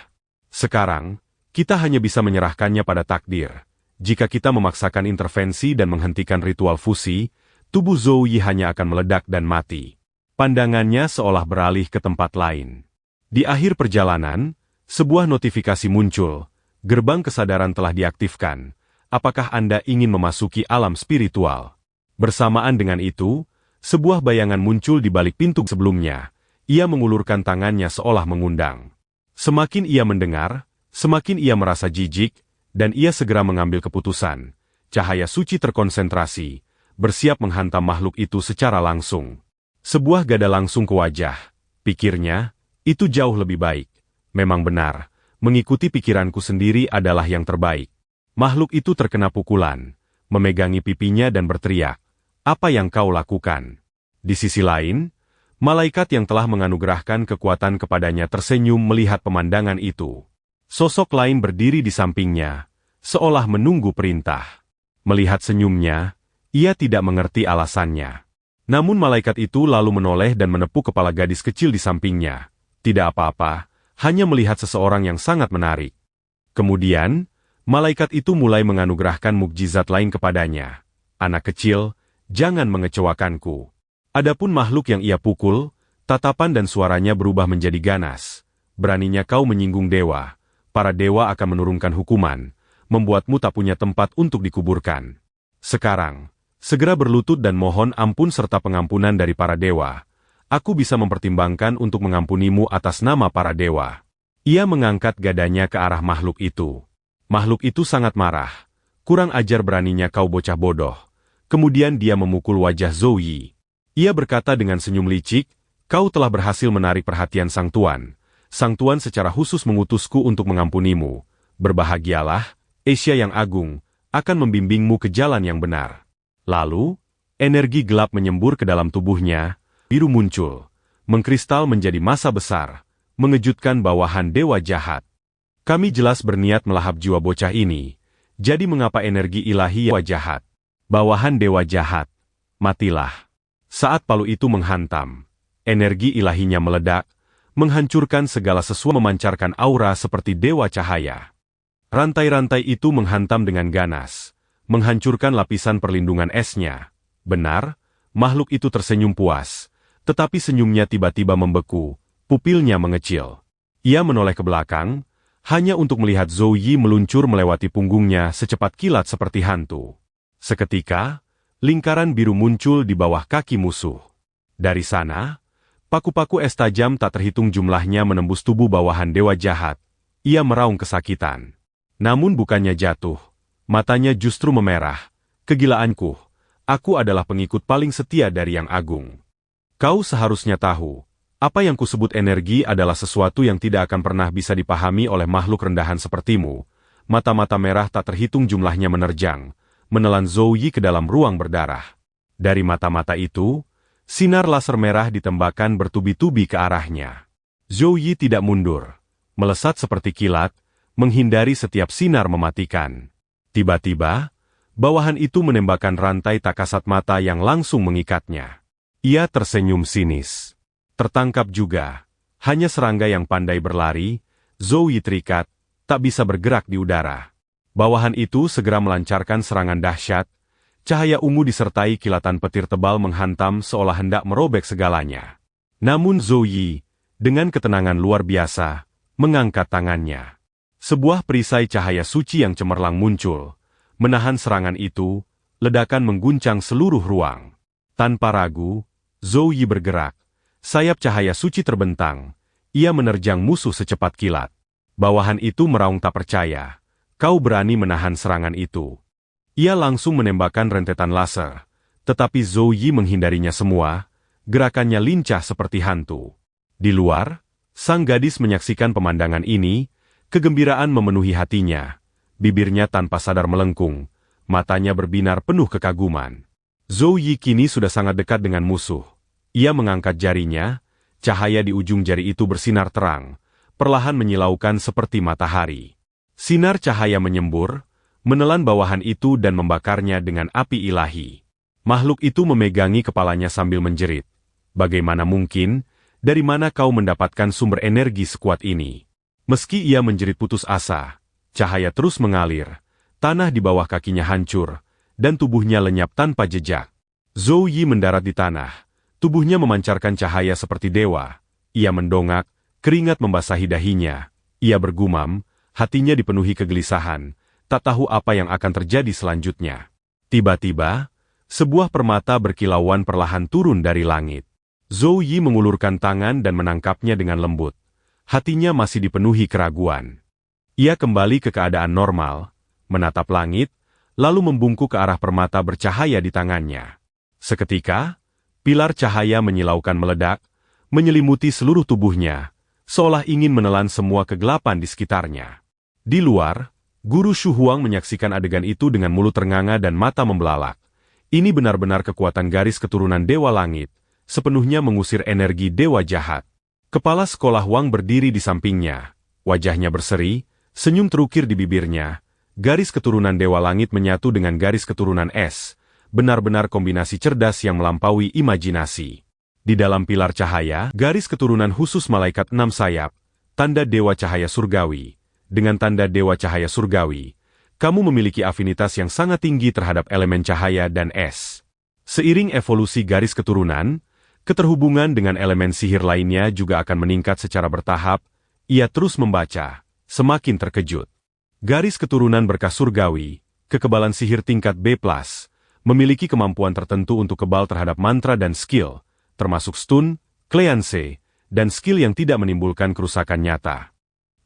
Sekarang, kita hanya bisa menyerahkannya pada takdir. Jika kita memaksakan intervensi dan menghentikan ritual fusi, tubuh Zhou Yi hanya akan meledak dan mati. Pandangannya seolah beralih ke tempat lain. Di akhir perjalanan, sebuah notifikasi muncul. Gerbang kesadaran telah diaktifkan. Apakah Anda ingin memasuki alam spiritual? Bersamaan dengan itu, sebuah bayangan muncul di balik pintu sebelumnya. Ia mengulurkan tangannya seolah mengundang. Semakin ia mendengar, semakin ia merasa jijik, dan ia segera mengambil keputusan. Cahaya suci terkonsentrasi, bersiap menghantam makhluk itu secara langsung. Sebuah gada langsung ke wajah. Pikirnya, itu jauh lebih baik. Memang benar, mengikuti pikiranku sendiri adalah yang terbaik. Makhluk itu terkena pukulan, memegangi pipinya dan berteriak, "Apa yang kau lakukan?" Di sisi lain, malaikat yang telah menganugerahkan kekuatan kepadanya tersenyum melihat pemandangan itu. Sosok lain berdiri di sampingnya, seolah menunggu perintah. Melihat senyumnya, ia tidak mengerti alasannya. Namun malaikat itu lalu menoleh dan menepuk kepala gadis kecil di sampingnya. Tidak apa-apa, hanya melihat seseorang yang sangat menarik. Kemudian, malaikat itu mulai menganugerahkan mukjizat lain kepadanya. "Anak kecil, jangan mengecewakanku." Adapun makhluk yang ia pukul, tatapan dan suaranya berubah menjadi ganas. "Beraninya kau menyinggung dewa. Para dewa akan menurunkan hukuman, membuatmu tak punya tempat untuk dikuburkan. Sekarang, segera berlutut dan mohon ampun serta pengampunan dari para dewa. Aku bisa mempertimbangkan untuk mengampunimu atas nama para dewa." Ia mengangkat gadanya ke arah makhluk itu. Makhluk itu sangat marah. "Kurang ajar beraninya kau bocah bodoh." Kemudian dia memukul wajah Zhou Yi. Ia berkata dengan senyum licik, "Kau telah berhasil menarik perhatian Sang Tuan. Sang Tuan secara khusus mengutusku untuk mengampunimu. Berbahagialah, Asia yang agung, akan membimbingmu ke jalan yang benar." Lalu, energi gelap menyembur ke dalam tubuhnya, biru muncul, mengkristal menjadi massa besar, mengejutkan bawahan dewa jahat. "Kami jelas berniat melahap jiwa bocah ini, jadi mengapa energi ilahi dewa jahat? Bawahan dewa jahat, matilah." Saat palu itu menghantam, energi ilahinya meledak, menghancurkan segala sesuatu, memancarkan aura seperti dewa cahaya. Rantai-rantai itu menghantam dengan ganas, menghancurkan lapisan perlindungan esnya. Benar, makhluk itu tersenyum puas, tetapi senyumnya tiba-tiba membeku, pupilnya mengecil. Ia menoleh ke belakang, hanya untuk melihat Zhou Yi meluncur melewati punggungnya secepat kilat seperti hantu. Seketika, lingkaran biru muncul di bawah kaki musuh. Dari sana, paku-paku es tajam tak terhitung jumlahnya menembus tubuh bawahan dewa jahat. Ia meraung kesakitan. Namun bukannya jatuh, matanya justru memerah. "Kegilaanku, aku adalah pengikut paling setia dari Yang Agung. Kau seharusnya tahu, apa yang kusebut energi adalah sesuatu yang tidak akan pernah bisa dipahami oleh makhluk rendahan sepertimu." Mata-mata merah tak terhitung jumlahnya menerjang, menelan Zhou Yi ke dalam ruang berdarah. Dari mata-mata itu, sinar laser merah ditembakkan bertubi-tubi ke arahnya. Zhou Yi tidak mundur, melesat seperti kilat, menghindari setiap sinar mematikan. Tiba-tiba, bawahan itu menembakkan rantai tak kasat mata yang langsung mengikatnya. Ia tersenyum sinis. Tertangkap juga, hanya serangga yang pandai berlari, Zhou Yi terikat, tak bisa bergerak di udara. Bawahan itu segera melancarkan serangan dahsyat, cahaya ungu disertai kilatan petir tebal menghantam seolah hendak merobek segalanya. Namun Zhou Yi, dengan ketenangan luar biasa, mengangkat tangannya. Sebuah perisai cahaya suci yang cemerlang muncul, menahan serangan itu, ledakan mengguncang seluruh ruang. Tanpa ragu, Zhou Yi bergerak, sayap cahaya suci terbentang, Ia menerjang musuh secepat kilat. Bawahan itu meraung tak percaya. Kau berani menahan serangan itu. Ia langsung menembakkan rentetan laser. Tetapi Zhou Yi menghindarinya semua, gerakannya lincah seperti hantu. Di luar, sang gadis menyaksikan pemandangan ini, kegembiraan memenuhi hatinya. Bibirnya tanpa sadar melengkung, matanya berbinar penuh kekaguman. Zhou Yi kini sudah sangat dekat dengan musuh. Ia mengangkat jarinya, cahaya di ujung jari itu bersinar terang, perlahan menyilaukan seperti matahari. Sinar cahaya menyembur, menelan bawahan itu dan membakarnya dengan api ilahi. Makhluk itu memegangi kepalanya sambil menjerit. Bagaimana mungkin, dari mana kau mendapatkan sumber energi sekuat ini? Meski ia menjerit putus asa, cahaya terus mengalir, tanah di bawah kakinya hancur, dan tubuhnya lenyap tanpa jejak. Zhou Yi mendarat di tanah, tubuhnya memancarkan cahaya seperti dewa. Ia mendongak, keringat membasahi dahinya. Ia bergumam, hatinya dipenuhi kegelisahan, tak tahu apa yang akan terjadi selanjutnya. Tiba-tiba, sebuah permata berkilauan perlahan turun dari langit. Zhou Yi mengulurkan tangan dan menangkapnya dengan lembut. Hatinya masih dipenuhi keraguan. Ia kembali ke keadaan normal, menatap langit, lalu membungkuk ke arah permata bercahaya di tangannya. Seketika, pilar cahaya menyilaukan meledak, menyelimuti seluruh tubuhnya, seolah ingin menelan semua kegelapan di sekitarnya. Di luar, Guru Shu Huang menyaksikan adegan itu dengan mulut ternganga dan mata membelalak. Ini benar-benar kekuatan garis keturunan Dewa Langit, sepenuhnya mengusir energi dewa jahat. Kepala sekolah Wang berdiri di sampingnya, wajahnya berseri, senyum terukir di bibirnya. Garis keturunan Dewa Langit menyatu dengan garis keturunan es, benar-benar kombinasi cerdas yang melampaui imajinasi. Di dalam pilar cahaya, garis keturunan khusus malaikat 6 sayap, tanda Dewa Cahaya Surgawi. Dengan tanda Dewa Cahaya Surgawi, kamu memiliki afinitas yang sangat tinggi terhadap elemen cahaya dan es. Seiring evolusi garis keturunan, keterhubungan dengan elemen sihir lainnya juga akan meningkat secara bertahap. Ia terus membaca, semakin terkejut. Garis keturunan berkah surgawi, kekebalan sihir tingkat B+, memiliki kemampuan tertentu untuk kebal terhadap mantra dan skill, termasuk stun, cleanse, dan skill yang tidak menimbulkan kerusakan nyata.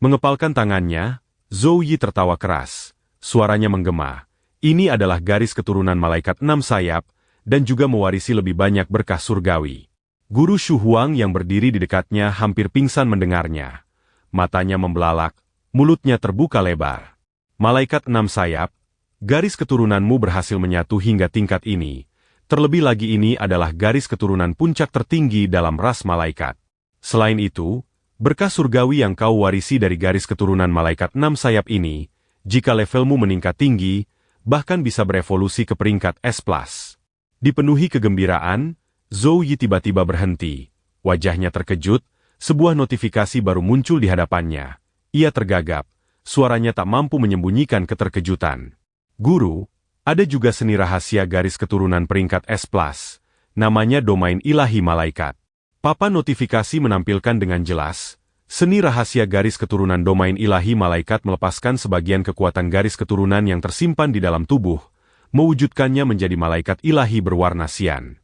Mengepalkan tangannya, Zhou Yi tertawa keras. Suaranya menggema. Ini adalah garis keturunan malaikat 6 sayap, dan juga mewarisi lebih banyak berkah surgawi. Guru Shu Huang yang berdiri di dekatnya hampir pingsan mendengarnya. Matanya membelalak, mulutnya terbuka lebar. Malaikat 6 sayap, garis keturunanmu berhasil menyatu hingga tingkat ini. Terlebih lagi ini adalah garis keturunan puncak tertinggi dalam ras malaikat. Selain itu, berkah surgawi yang kau warisi dari garis keturunan malaikat 6 sayap ini, jika levelmu meningkat tinggi, bahkan bisa berevolusi ke peringkat S+. Dipenuhi kegembiraan, Zhou Yi tiba-tiba berhenti. Wajahnya terkejut, sebuah notifikasi baru muncul di hadapannya. Ia tergagap, suaranya tak mampu menyembunyikan keterkejutan. Guru, ada juga seni rahasia garis keturunan peringkat S+, namanya domain ilahi malaikat. Papan notifikasi menampilkan dengan jelas, seni rahasia garis keturunan domain ilahi malaikat melepaskan sebagian kekuatan garis keturunan yang tersimpan di dalam tubuh, mewujudkannya menjadi malaikat ilahi berwarna sian.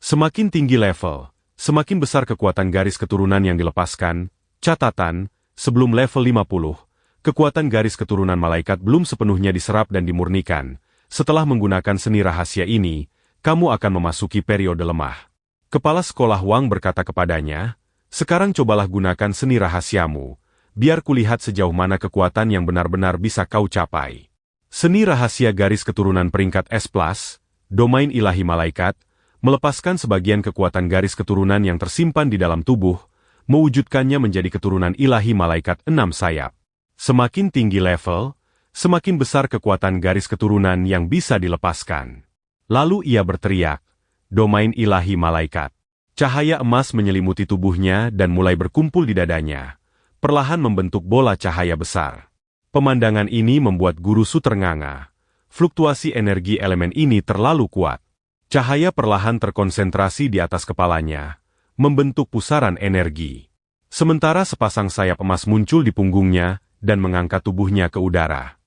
Semakin tinggi level, semakin besar kekuatan garis keturunan yang dilepaskan. Catatan, sebelum level 50, kekuatan garis keturunan malaikat belum sepenuhnya diserap dan dimurnikan. Setelah menggunakan seni rahasia ini, kamu akan memasuki periode lemah. Kepala sekolah Wang berkata kepadanya, sekarang cobalah gunakan seni rahasiamu, biar kulihat sejauh mana kekuatan yang benar-benar bisa kau capai. Seni rahasia garis keturunan peringkat S+, domain ilahi malaikat, melepaskan sebagian kekuatan garis keturunan yang tersimpan di dalam tubuh, mewujudkannya menjadi keturunan ilahi malaikat 6 sayap. Semakin tinggi level, semakin besar kekuatan garis keturunan yang bisa dilepaskan. Lalu ia berteriak, domain ilahi malaikat. Cahaya emas menyelimuti tubuhnya dan mulai berkumpul di dadanya, perlahan membentuk bola cahaya besar. Pemandangan ini membuat Guru Su ternganga. Fluktuasi energi elemen ini terlalu kuat. Cahaya perlahan terkonsentrasi di atas kepalanya, membentuk pusaran energi. Sementara sepasang sayap emas muncul di punggungnya dan mengangkat tubuhnya ke udara.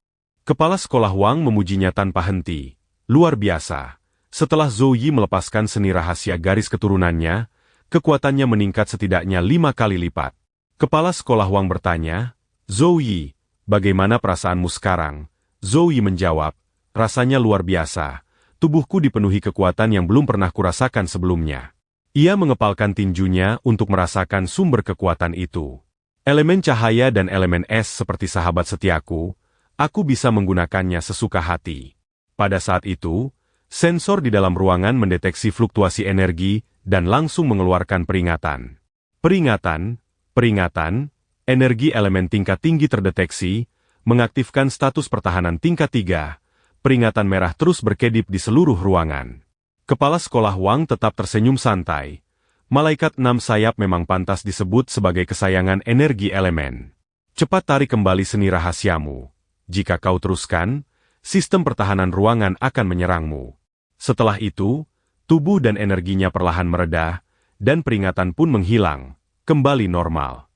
Kepala sekolah Wang memujinya tanpa henti. Luar biasa. Setelah Zhou Yi melepaskan seni rahasia garis keturunannya, kekuatannya meningkat setidaknya 5 kali lipat. Kepala sekolah Wang bertanya, Zhou Yi, bagaimana perasaanmu sekarang? Zhou Yi menjawab, rasanya luar biasa. Tubuhku dipenuhi kekuatan yang belum pernah kurasakan sebelumnya. Ia mengepalkan tinjunya untuk merasakan sumber kekuatan itu. Elemen cahaya dan elemen es seperti sahabat setiaku, aku bisa menggunakannya sesuka hati. Pada saat itu, sensor di dalam ruangan mendeteksi fluktuasi energi dan langsung mengeluarkan peringatan. Peringatan, energi elemen tingkat tinggi terdeteksi, mengaktifkan status pertahanan tingkat 3, peringatan merah terus berkedip di seluruh ruangan. Kepala sekolah Wang tetap tersenyum santai. Malaikat 6 sayap memang pantas disebut sebagai kesayangan energi elemen. Cepat tarik kembali seni rahasiamu. Jika kau teruskan, sistem pertahanan ruangan akan menyerangmu. Setelah itu, tubuh dan energinya perlahan mereda, dan peringatan pun menghilang, kembali normal.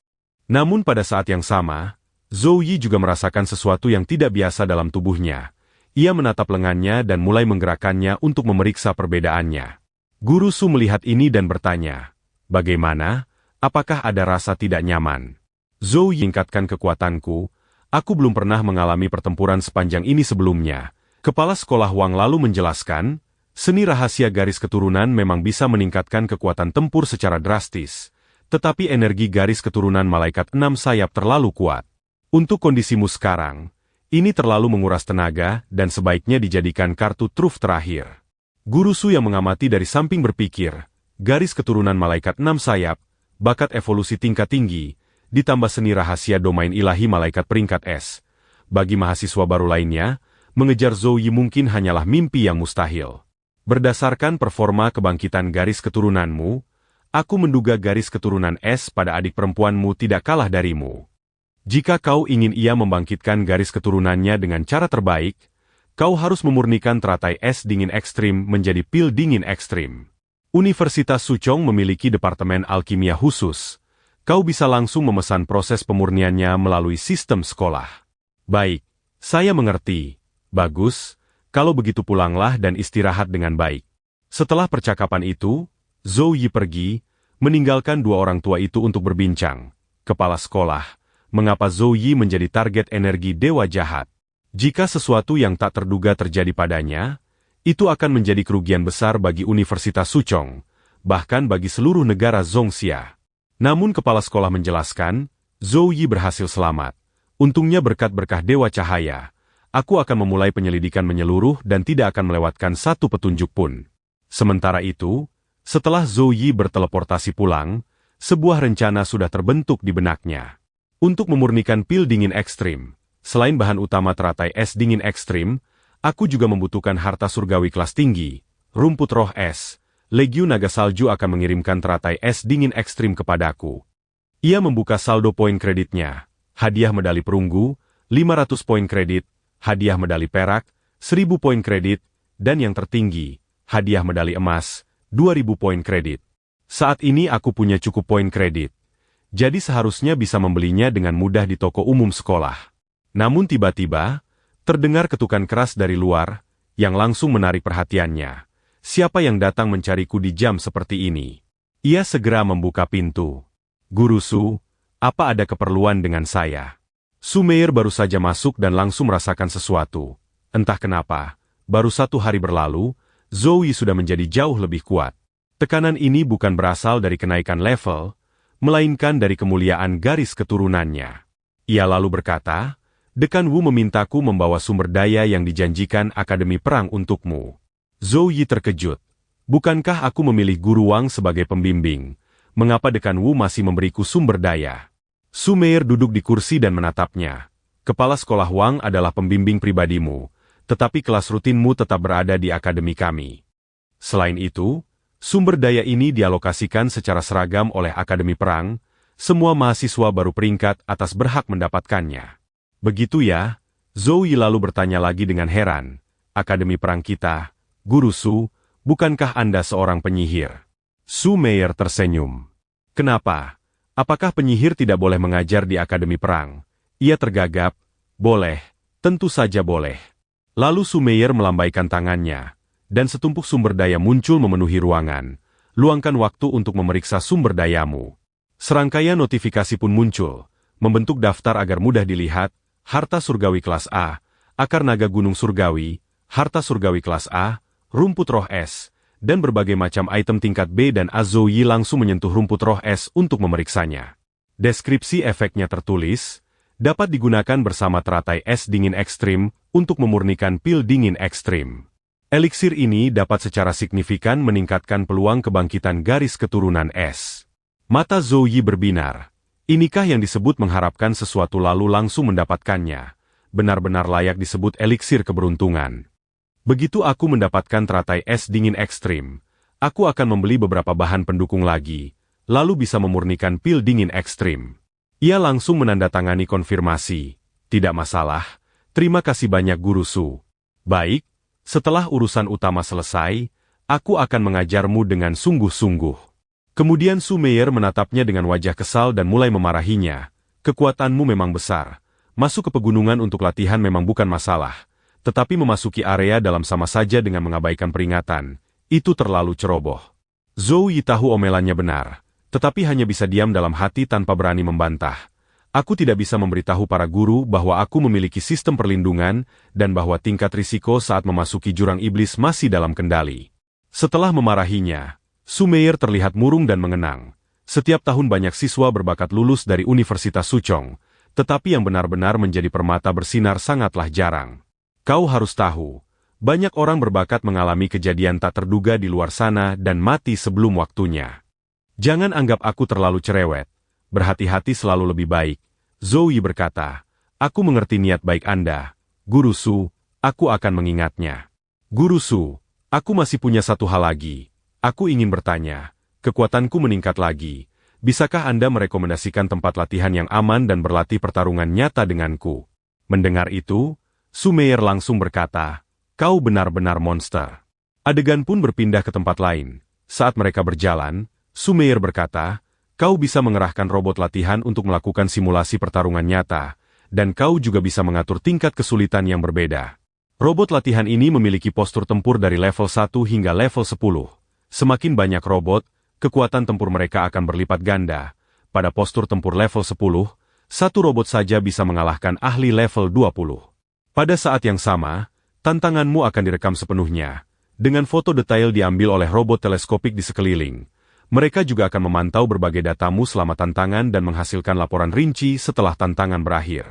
Namun pada saat yang sama, Zhou Yi juga merasakan sesuatu yang tidak biasa dalam tubuhnya. Ia menatap lengannya dan mulai menggerakkannya untuk memeriksa perbedaannya. Guru Su melihat ini dan bertanya, bagaimana? Apakah ada rasa tidak nyaman? Zhou Yi tingkatkan kekuatanku, aku belum pernah mengalami pertempuran sepanjang ini sebelumnya. Kepala sekolah Wang lalu menjelaskan, seni rahasia garis keturunan memang bisa meningkatkan kekuatan tempur secara drastis. Tetapi energi garis keturunan malaikat 6 sayap terlalu kuat. Untuk kondisimu sekarang, ini terlalu menguras tenaga dan sebaiknya dijadikan kartu truf terakhir. Guru Su yang mengamati dari samping berpikir, garis keturunan malaikat 6 sayap, bakat evolusi tingkat tinggi, ditambah seni rahasia domain ilahi malaikat peringkat S. Bagi mahasiswa baru lainnya, mengejar Zhou Yi mungkin hanyalah mimpi yang mustahil. Berdasarkan performa kebangkitan garis keturunanmu, aku menduga garis keturunan S pada adik perempuanmu tidak kalah darimu. Jika kau ingin ia membangkitkan garis keturunannya dengan cara terbaik, kau harus memurnikan teratai es dingin ekstrim menjadi pil dingin ekstrim. Universitas Suchong memiliki departemen alkimia khusus. Kau bisa langsung memesan proses pemurniannya melalui sistem sekolah. Baik, saya mengerti. Bagus, kalau begitu pulanglah dan istirahat dengan baik. Setelah percakapan itu, Zhou Yi pergi, meninggalkan dua orang tua itu untuk berbincang. Kepala sekolah, mengapa Zhou Yi menjadi target energi dewa jahat? Jika sesuatu yang tak terduga terjadi padanya, itu akan menjadi kerugian besar bagi Universitas Suchong, bahkan bagi seluruh negara Zhongxia. Namun kepala sekolah menjelaskan, Zhou Yi berhasil selamat. Untungnya berkat berkah dewa cahaya, aku akan memulai penyelidikan menyeluruh dan tidak akan melewatkan satu petunjuk pun. Sementara itu, setelah Zhou Yi berteleportasi pulang, sebuah rencana sudah terbentuk di benaknya. Untuk memurnikan pil dingin ekstrim, selain bahan utama teratai es dingin ekstrim, aku juga membutuhkan harta surgawi kelas tinggi, rumput roh es. Legio Naga Salju akan mengirimkan teratai es dingin ekstrim kepadaku. Ia membuka saldo poin kreditnya, hadiah medali perunggu, 500 poin kredit, hadiah medali perak, 1000 poin kredit, dan yang tertinggi, hadiah medali emas, 2000 poin kredit. Saat ini aku punya cukup poin kredit. Jadi seharusnya bisa membelinya dengan mudah di toko umum sekolah. Namun tiba-tiba, terdengar ketukan keras dari luar, yang langsung menarik perhatiannya. Siapa yang datang mencariku di jam seperti ini? Ia segera membuka pintu. Guru Su, apa ada keperluan dengan saya? Su Meier baru saja masuk dan langsung merasakan sesuatu. Entah kenapa, baru 1 hari berlalu, Zhou Yi sudah menjadi jauh lebih kuat. Tekanan ini bukan berasal dari kenaikan level, melainkan dari kemuliaan garis keturunannya. Ia lalu berkata, Dekan Wu memintaku membawa sumber daya yang dijanjikan Akademi Perang untukmu. Zhou Yi terkejut. Bukankah aku memilih Guru Wang sebagai pembimbing? Mengapa Dekan Wu masih memberiku sumber daya? Su Meier duduk di kursi dan menatapnya. Kepala sekolah Wang adalah pembimbing pribadimu, tetapi kelas rutinmu tetap berada di akademi kami. Selain itu, sumber daya ini dialokasikan secara seragam oleh Akademi Perang, semua mahasiswa baru peringkat atas berhak mendapatkannya. Begitu ya? Zhou Yi lalu bertanya lagi dengan heran. Akademi Perang kita, Guru Su, bukankah Anda seorang penyihir? Su Meier tersenyum. Kenapa? Apakah penyihir tidak boleh mengajar di Akademi Perang? Ia tergagap. Boleh, tentu saja boleh. Lalu Su Meier melambaikan tangannya, dan setumpuk sumber daya muncul memenuhi ruangan. Luangkan waktu untuk memeriksa sumber dayamu. Serangkaian notifikasi pun muncul, membentuk daftar agar mudah dilihat, harta surgawi kelas A, akar naga gunung surgawi, harta surgawi kelas A, rumput roh es, dan berbagai macam item tingkat B dan A. Zhou Yi langsung menyentuh rumput roh es untuk memeriksanya. Deskripsi efeknya tertulis, dapat digunakan bersama teratai es dingin ekstrim untuk memurnikan pil dingin ekstrim. Eliksir ini dapat secara signifikan meningkatkan peluang kebangkitan garis keturunan es. Mata Zhou Yi berbinar. Inikah yang disebut mengharapkan sesuatu lalu langsung mendapatkannya? Benar-benar layak disebut eliksir keberuntungan. Begitu aku mendapatkan teratai es dingin ekstrim, aku akan membeli beberapa bahan pendukung lagi, lalu bisa memurnikan pil dingin ekstrim. Ia langsung menandatangani konfirmasi. Tidak masalah, terima kasih banyak Guru Su. Baik, setelah urusan utama selesai, aku akan mengajarmu dengan sungguh-sungguh. Kemudian Su Meier menatapnya dengan wajah kesal dan mulai memarahinya. Kekuatanmu memang besar. Masuk ke pegunungan untuk latihan memang bukan masalah. Tetapi memasuki area dalam sama saja dengan mengabaikan peringatan. Itu terlalu ceroboh. Zhou Yi tahu omelannya benar. Tetapi hanya bisa diam dalam hati tanpa berani membantah. Aku tidak bisa memberitahu para guru bahwa aku memiliki sistem perlindungan dan bahwa tingkat risiko saat memasuki jurang iblis masih dalam kendali. Setelah memarahinya, Su Meier terlihat murung dan mengenang. Setiap tahun banyak siswa berbakat lulus dari Universitas Suchong, tetapi yang benar-benar menjadi permata bersinar sangatlah jarang. Kau harus tahu, banyak orang berbakat mengalami kejadian tak terduga di luar sana dan mati sebelum waktunya. Jangan anggap aku terlalu cerewet. Berhati-hati selalu lebih baik. Zhou Yi berkata, aku mengerti niat baik Anda. Guru Su, aku akan mengingatnya. Guru Su, aku masih punya satu hal lagi. Aku ingin bertanya, kekuatanku meningkat lagi. Bisakah Anda merekomendasikan tempat latihan yang aman dan berlatih pertarungan nyata denganku? Mendengar itu, Su Meier langsung berkata, kau benar-benar monster. Adegan pun berpindah ke tempat lain. Saat mereka berjalan, Su Meier berkata, kau bisa mengerahkan robot latihan untuk melakukan simulasi pertarungan nyata, dan kau juga bisa mengatur tingkat kesulitan yang berbeda. Robot latihan ini memiliki postur tempur dari level 1 hingga level 10. Semakin banyak robot, kekuatan tempur mereka akan berlipat ganda. Pada postur tempur level 10, satu robot saja bisa mengalahkan ahli level 20. Pada saat yang sama, tantanganmu akan direkam sepenuhnya. Dengan foto detail diambil oleh robot teleskopik di sekeliling. Mereka juga akan memantau berbagai datamu selama tantangan dan menghasilkan laporan rinci setelah tantangan berakhir.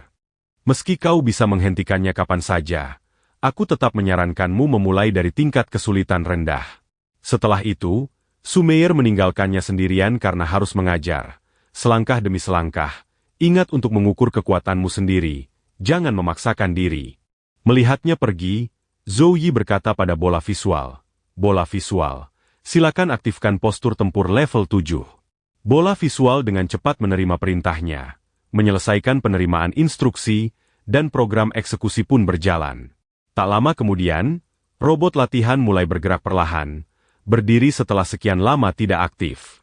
Meski kau bisa menghentikannya kapan saja, aku tetap menyarankanmu memulai dari tingkat kesulitan rendah. Setelah itu, Su Meier meninggalkannya sendirian karena harus mengajar. Selangkah demi selangkah, ingat untuk mengukur kekuatanmu sendiri, jangan memaksakan diri. Melihatnya pergi, Zhou Yi berkata pada bola visual. Bola visual, silakan aktifkan postur tempur level 7. Bola visual dengan cepat menerima perintahnya, menyelesaikan penerimaan instruksi, dan program eksekusi pun berjalan. Tak lama kemudian, robot latihan mulai bergerak perlahan, berdiri setelah sekian lama tidak aktif.